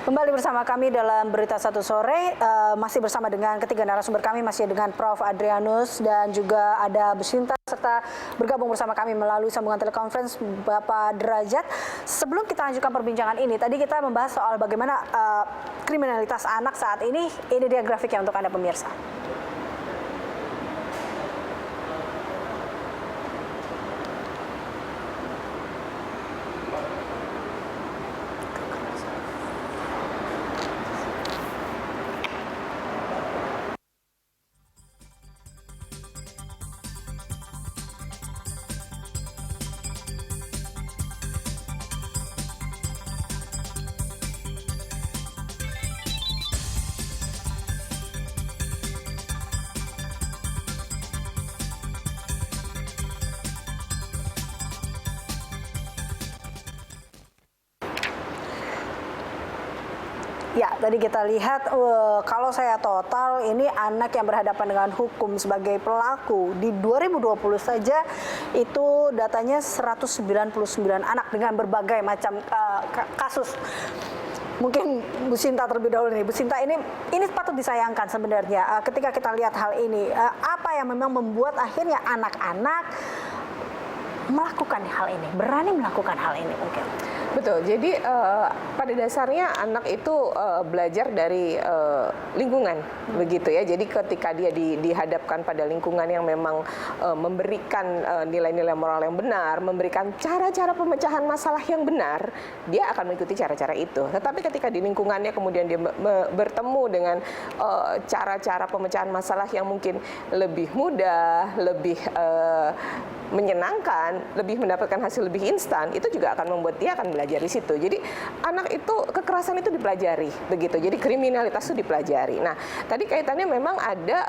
Kembali bersama kami dalam Berita Satu Sore, masih bersama dengan ketiga narasumber kami, masih dengan Prof. Adrianus dan juga ada Bu Sinta, serta bergabung bersama kami melalui sambungan telekonferensi Bapak Derajat. Sebelum kita lanjutkan perbincangan ini, tadi kita membahas soal bagaimana kriminalitas anak saat ini dia grafiknya untuk Anda pemirsa. Ya, tadi kita lihat kalau saya total ini anak yang berhadapan dengan hukum sebagai pelaku di 2020 saja itu datanya 199 anak dengan berbagai macam kasus. Mungkin Bu Sinta terlebih dahulu nih. Bu Sinta, ini patut disayangkan sebenarnya ketika kita lihat hal ini. Apa yang memang membuat akhirnya anak-anak melakukan hal ini, berani melakukan hal ini mungkin? Betul, jadi pada dasarnya anak itu belajar dari lingkungan, begitu ya. Jadi ketika dia dihadapkan pada lingkungan yang memang memberikan nilai-nilai moral yang benar, memberikan cara-cara pemecahan masalah yang benar, dia akan mengikuti cara-cara itu. Tetapi ketika di lingkungannya kemudian dia bertemu dengan cara-cara pemecahan masalah yang mungkin lebih mudah, lebih menyenangkan, lebih mendapatkan hasil lebih instan, itu juga akan membuat dia akan belajar di situ. Jadi anak itu, kekerasan itu dipelajari, begitu. Jadi kriminalitas itu dipelajari. Nah, tadi kaitannya memang ada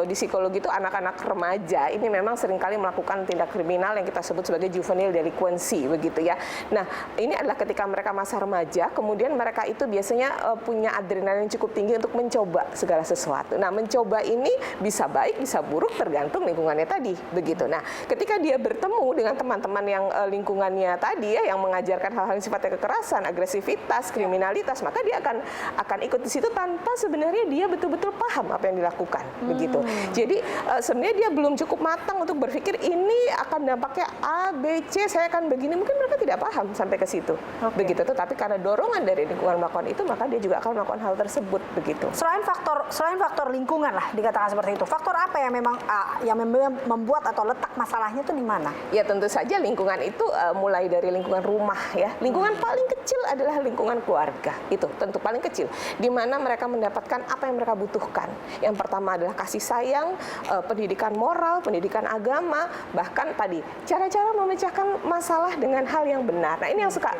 di psikologi itu anak-anak remaja ini memang seringkali melakukan tindak kriminal yang kita sebut sebagai juvenile delinquency, begitu ya. Nah, ini adalah ketika mereka masa remaja, kemudian mereka itu biasanya punya adrenalin cukup tinggi untuk mencoba segala sesuatu. Nah, mencoba ini bisa baik, bisa buruk, tergantung lingkungannya tadi, begitu. Nah, ketika dia bertemu dengan teman-teman yang lingkungannya tadi ya, yang mengajarkan hal-hal yang sifatnya kekerasan, agresivitas, kriminalitas, maka dia akan ikut di situ tanpa sebenarnya dia betul-betul paham apa yang dilakukan, begitu. Jadi sebenarnya dia belum cukup matang untuk berpikir ini akan dampaknya A, B, C, saya akan begini. Mungkin mereka tidak paham sampai ke situ, begitu. Tetapi karena dorongan dari lingkungan melakukan itu, maka dia juga akan melakukan hal tersebut, begitu. Selain faktor lingkungan lah dikatakan seperti itu, faktor apa yang memang membuat atau letak masalahnya itu di mana? Ya tentu saja lingkungan itu mulai dari lingkungan rumah ya. Lingkungan paling kecil adalah lingkungan keluarga. Itu tentu paling kecil. Di mana mereka mendapatkan apa yang mereka butuhkan. Yang pertama adalah kasih sayang, pendidikan moral, pendidikan agama, bahkan tadi cara-cara memecahkan masalah dengan hal yang benar. Nah, ini yang suka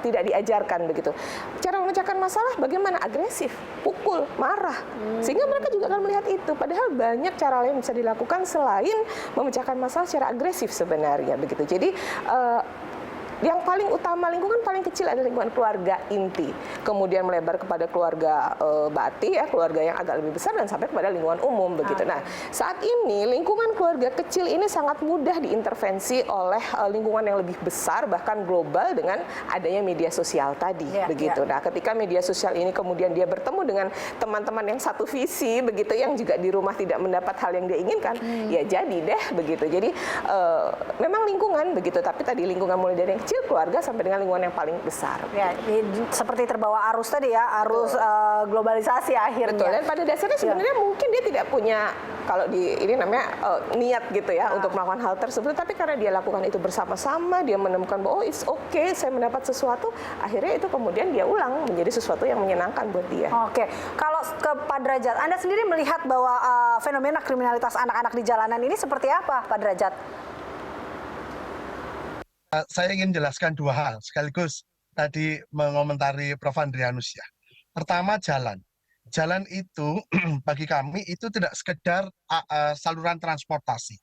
tidak diajarkan begitu. Cara memecahkan masalah bagaimana? Agresif, pukul, marah. Sehingga mereka juga akan melihat itu. Padahal banyak cara lain yang bisa dilakukan selain memecahkan masalah secara agresif sebenarnya begitu. Jadi yang paling utama lingkungan paling kecil adalah lingkungan keluarga inti, kemudian melebar kepada keluarga bati ya, keluarga yang agak lebih besar dan sampai kepada lingkungan umum begitu. Nah, saat ini lingkungan keluarga kecil ini sangat mudah diintervensi oleh lingkungan yang lebih besar bahkan global dengan adanya media sosial tadi begitu. Nah, ketika media sosial ini kemudian dia bertemu dengan teman-teman yang satu visi begitu yang juga di rumah tidak mendapat hal yang dia inginkan, ya jadi deh begitu. Jadi memang lingkungan begitu, tapi tadi lingkungan mulai dari yang kecil, keluarga sampai dengan lingkungan yang paling besar. Ya, seperti terbawa arus tadi ya, arus globalisasi akhirnya. Betul. Dan pada dasarnya sebenarnya mungkin dia tidak punya, kalau di ini namanya niat gitu ya untuk melakukan hal tersebut, tapi karena dia lakukan itu bersama-sama, dia menemukan bahwa oh it's okay, saya mendapat sesuatu, akhirnya itu kemudian dia ulang menjadi sesuatu yang menyenangkan buat dia. Oke, kalau ke Pak Derajat, Anda sendiri melihat bahwa fenomena kriminalitas anak-anak di jalanan ini seperti apa, Pak Derajat? Saya ingin jelaskan dua hal sekaligus tadi mengomentari Prof. Andrianus ya. Pertama, jalan. Jalan itu bagi kami itu tidak sekedar saluran transportasi,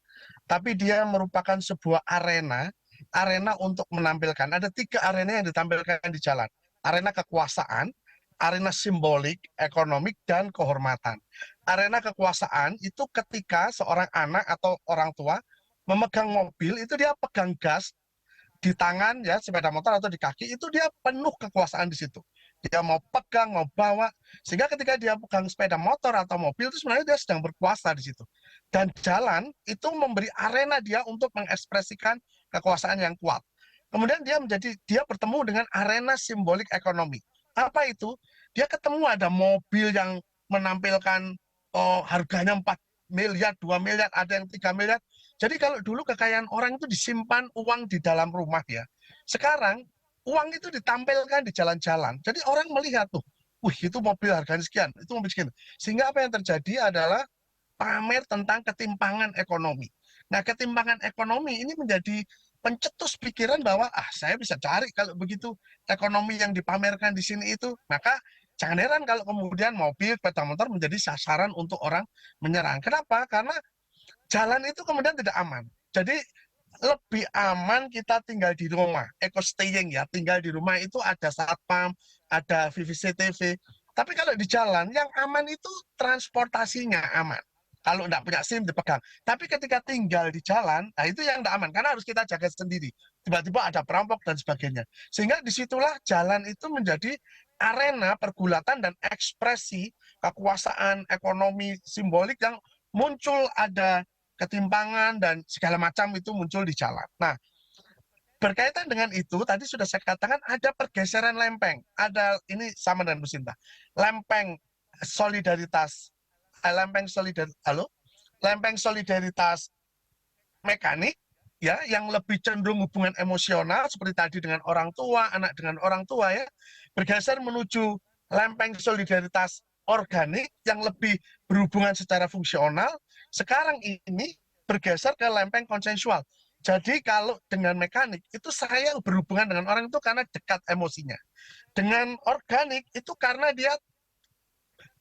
tapi dia merupakan sebuah arena untuk menampilkan. Ada 3 arena yang ditampilkan di jalan. Arena kekuasaan, arena simbolik, ekonomik, dan kehormatan. Arena kekuasaan itu ketika seorang anak atau orang tua memegang mobil, itu dia pegang gas di tangan ya, sepeda motor atau di kaki, itu dia penuh kekuasaan di situ. dia mau pegang, mau bawa. Sehingga ketika dia pegang sepeda motor atau mobil itu sebenarnya dia sedang berkuasa di situ. Dan jalan itu memberi arena dia untuk mengekspresikan kekuasaan yang kuat. Kemudian dia bertemu dengan arena simbolik ekonomi. Apa itu? Dia ketemu ada mobil yang menampilkan harganya 4 miliar, 2 miliar, ada yang 3 miliar. Jadi kalau dulu kekayaan orang itu disimpan uang di dalam rumah ya. Sekarang uang itu ditampilkan di jalan-jalan. Jadi orang melihat tuh, wih itu mobil harganya sekian, itu mobil sekian. Sehingga apa yang terjadi adalah pamer tentang ketimpangan ekonomi. Nah, ketimpangan ekonomi ini menjadi pencetus pikiran bahwa saya bisa cari kalau begitu ekonomi yang dipamerkan di sini itu. Maka jangan heran kalau kemudian mobil, sepeda motor menjadi sasaran untuk orang menyerang. Kenapa? Karena jalan itu kemudian tidak aman. Jadi lebih aman kita tinggal di rumah, eco staying ya, tinggal di rumah itu ada satpam, ada VVCTV. Tapi kalau di jalan yang aman itu transportasinya aman. Kalau tidak punya SIM dipegang. Tapi ketika tinggal di jalan, nah itu yang tidak aman karena harus kita jaga sendiri. Tiba-tiba ada perampok dan sebagainya. Sehingga disitulah jalan itu menjadi arena pergulatan dan ekspresi kekuasaan ekonomi simbolik yang muncul, ada ketimpangan dan segala macam itu muncul di jalan. Nah, berkaitan dengan itu, tadi sudah saya katakan ada pergeseran lempeng. Ada, ini sama dengan Bu Sinta, lempeng solidaritas, lempeng solidaritas mekanik, ya, yang lebih cenderung hubungan emosional, seperti tadi dengan orang tua, anak dengan orang tua, ya, bergeser menuju lempeng solidaritas organik yang lebih berhubungan secara fungsional. Sekarang ini bergeser ke lempeng konsensual. Jadi kalau dengan mekanik itu saya berhubungan dengan orang itu karena dekat emosinya. Dengan organik itu karena dia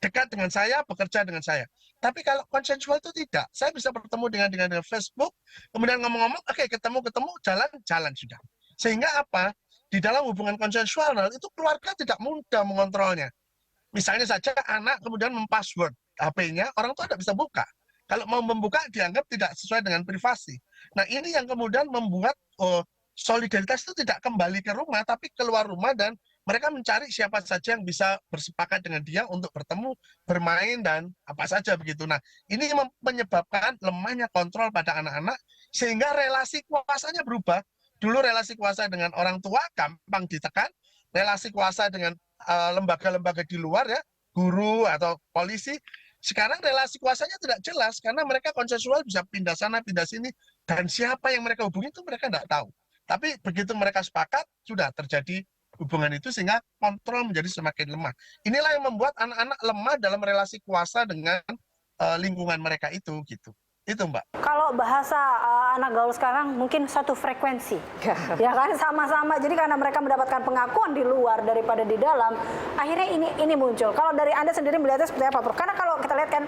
dekat dengan saya, bekerja dengan saya. Tapi kalau konsensual itu tidak. Saya bisa bertemu dengan Facebook, kemudian ngomong-ngomong, oke, ketemu, jalan sudah. Sehingga apa? Di dalam hubungan konsensual itu keluarga tidak mudah mengontrolnya. Misalnya saja anak kemudian mempassword HP-nya, orang tua tidak bisa buka. Kalau mau membuka dianggap tidak sesuai dengan privasi. Nah ini yang kemudian membuat solidaritas itu tidak kembali ke rumah, tapi keluar rumah dan mereka mencari siapa saja yang bisa bersepakat dengan dia untuk bertemu, bermain, dan apa saja begitu. Nah ini menyebabkan lemahnya kontrol pada anak-anak, sehingga relasi kuasanya berubah. Dulu relasi kuasa dengan orang tua gampang ditekan, relasi kuasa dengan lembaga-lembaga di luar ya, guru atau polisi, sekarang relasi kuasanya tidak jelas karena mereka konsensual bisa pindah sana, pindah sini, dan siapa yang mereka hubungi itu mereka tidak tahu. Tapi begitu mereka sepakat, sudah terjadi hubungan itu sehingga kontrol menjadi semakin lemah. Inilah yang membuat anak-anak lemah dalam relasi kuasa dengan lingkungan mereka itu, gitu. Itu Mbak. Kalau bahasa anak gaul sekarang mungkin satu frekuensi, ya kan, sama-sama. Jadi karena mereka mendapatkan pengakuan di luar daripada di dalam, akhirnya ini muncul. Kalau dari Anda sendiri melihatnya seperti apa, Prof? Karena kalau kita lihat kan,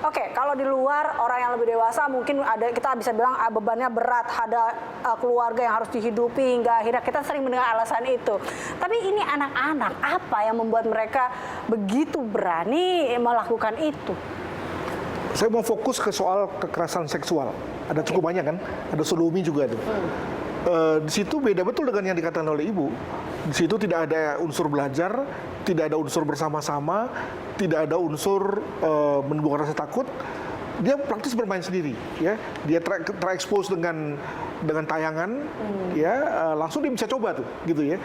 oke, kalau di luar orang yang lebih dewasa mungkin ada, kita bisa bilang bebannya berat, ada keluarga yang harus dihidupi, hingga akhirnya kita sering mendengar alasan itu. Tapi ini anak-anak, apa yang membuat mereka begitu berani melakukan itu? Saya mau fokus ke soal kekerasan seksual. Ada cukup banyak kan, ada sodomi juga tuh. Di situ beda betul dengan yang dikatakan oleh Ibu. Di situ tidak ada unsur belajar, tidak ada unsur bersama-sama, tidak ada unsur menimbulkan rasa takut. Dia praktis bermain sendiri, ya. Dia terekspos dengan tayangan, ya, langsung dia bisa coba tuh, gitu ya,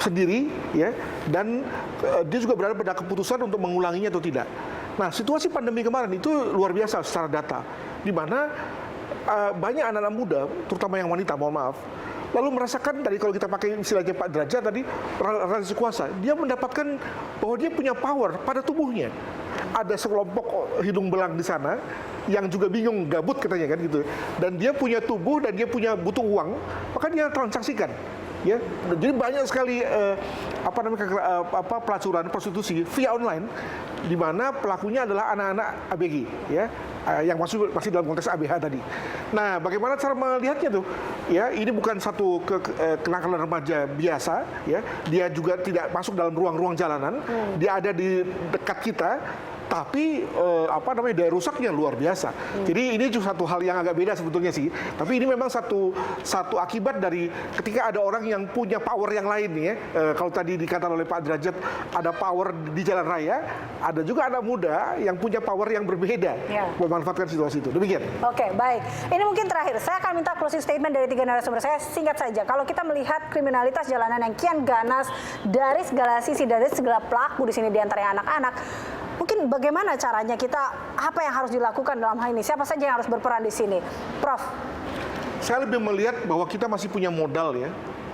sendiri, ya. Dan dia juga berada pada keputusan untuk mengulanginya atau tidak. Nah, situasi pandemi kemarin itu luar biasa secara data, di mana banyak anak-anak muda, terutama yang wanita, mohon maaf, lalu merasakan tadi kalau kita pakai istilahnya Pak Derajat tadi, relasi kuasa, dia mendapatkan bahwa dia punya power pada tubuhnya. Ada sekelompok hidung belang di sana yang juga bingung, gabut katanya kan gitu. Dan dia punya tubuh dan dia punya butuh uang, maka dia transaksikan. Ya, jadi banyak sekali pelacuran prostitusi via online, di mana pelakunya adalah anak-anak ABG, ya, yang masih dalam konteks ABH tadi. Nah, bagaimana cara melihatnya tuh? Ya, ini bukan satu kenakalan remaja biasa, ya. Dia juga tidak masuk dalam ruang-ruang jalanan. Dia ada di dekat kita. tapi daya rusaknya luar biasa. Jadi ini juga satu hal yang agak beda sebetulnya sih. Tapi ini memang satu akibat dari ketika ada orang yang punya power yang lain nih ya. Kalau tadi dikatakan oleh Pak Derajat ada power di jalan raya, ada juga anak muda yang punya power yang berbeda memanfaatkan situasi itu. Demikian. Oke, baik. Ini mungkin terakhir. Saya akan minta closing statement dari 3 narasumber saya singkat saja. Kalau kita melihat kriminalitas jalanan yang kian ganas dari segala sisi, dari segala pelaku di sini diantaranya anak-anak, mungkin bagaimana caranya apa yang harus dilakukan dalam hal ini? Siapa saja yang harus berperan di sini? Prof. Saya lebih melihat bahwa kita masih punya modal ya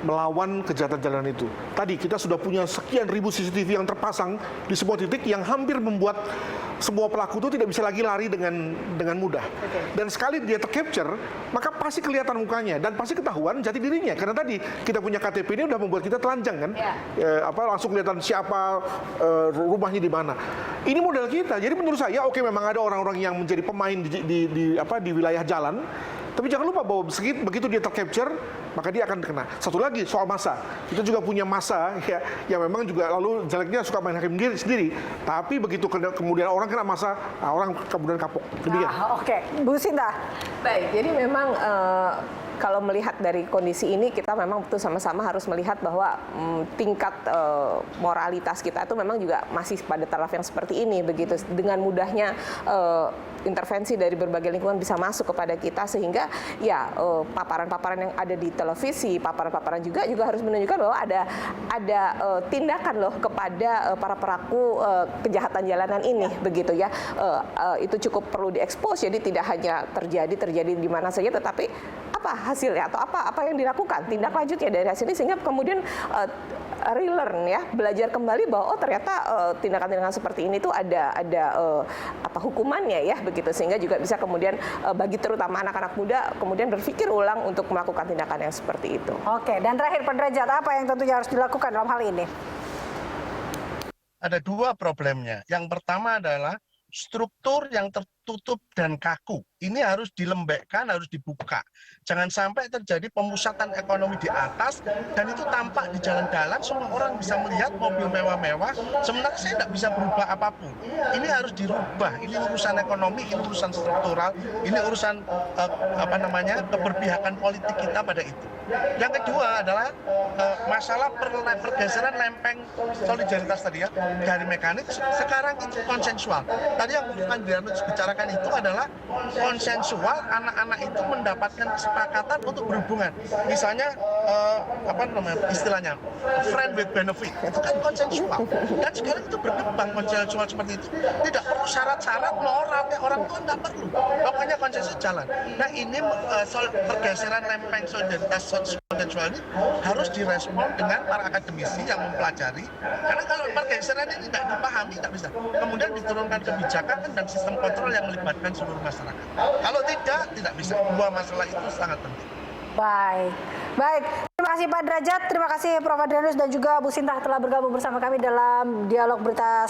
melawan kejahatan jalanan itu. Tadi kita sudah punya sekian ribu CCTV yang terpasang di semua titik yang hampir membuat semua pelaku itu tidak bisa lagi lari dengan mudah. Dan sekali dia tercapture, maka pasti kelihatan mukanya dan pasti ketahuan jati dirinya. Karena tadi kita punya KTP ini udah membuat kita telanjang kan, langsung kelihatan siapa, rumahnya di mana. Ini modal kita. Jadi menurut saya, oke memang ada orang-orang yang menjadi pemain di wilayah jalan. Tapi jangan lupa bahwa begitu dia tercapture, maka dia akan kena. Satu lagi soal massa. Kita juga punya massa ya, yang memang juga lalu jeleknya suka main hakim sendiri. Tapi begitu kemudian orang kena massa, orang kemudian kapok. Demikian. Oke, Bu Sinta. Baik, jadi memang kalau melihat dari kondisi ini kita memang betul sama-sama harus melihat bahwa tingkat moralitas kita itu memang juga masih pada taraf yang seperti ini begitu. Dengan mudahnya intervensi dari berbagai lingkungan bisa masuk kepada kita sehingga ya paparan-paparan yang ada di televisi, paparan-paparan juga harus menunjukkan bahwa ada tindakan loh kepada para pelaku kejahatan jalanan ini begitu ya. Itu cukup perlu diekspos, jadi tidak hanya terjadi di mana saja, tetapi apa hasilnya atau apa yang dilakukan, tindak lanjutnya dari hasil ini sehingga kemudian relearn ya, belajar kembali bahwa ternyata tindakan-tindakan seperti ini tuh ada hukumannya ya begitu, sehingga juga bisa kemudian bagi terutama anak-anak muda kemudian berpikir ulang untuk melakukan tindakan yang seperti itu. Oke, dan terakhir Pak Derajat, apa yang tentunya harus dilakukan dalam hal ini? Ada 2 problemnya. Yang pertama adalah struktur yang tertutup dan kaku. Ini harus dilembekkan, harus dibuka. Jangan sampai terjadi pemusatan ekonomi di atas, dan itu tampak di jalan-jalan, semua orang bisa melihat mobil mewah-mewah, sebenarnya saya tidak bisa berubah apapun. Ini harus dirubah, ini urusan ekonomi, ini urusan struktural, ini urusan keberpihakan politik kita pada itu. Yang kedua adalah masalah pergeseran lempeng solidaritas tadi ya, dari mekanik, sekarang itu konsensual. Tadi yang bukan bicarakan itu adalah konsensual, anak-anak itu mendapatkan kesepakatan untuk berhubungan. Misalnya istilahnya friend with benefit, itu kan konsensual. Dan sekarang itu berkembang konsensual seperti itu. Tidak perlu syarat-syarat moral, orang tua tidak perlu. Pokoknya konsensus jalan. Nah ini pergeseran lempeng solidaritas konsensual ini harus direspon dengan para akademisi yang mempelajari. Karena kalau pergeseran ini tidak dipahami, tidak bisa. Kemudian diturunkan kebijakan dan sistem kontrol yang melibatkan seluruh masyarakat. Kalau tidak bisa. 2 masalah itu sangat penting. Baik. Terima kasih Pak Derajat, terima kasih Prof. Adrianus dan juga Bu Sinta telah bergabung bersama kami dalam Dialog Berita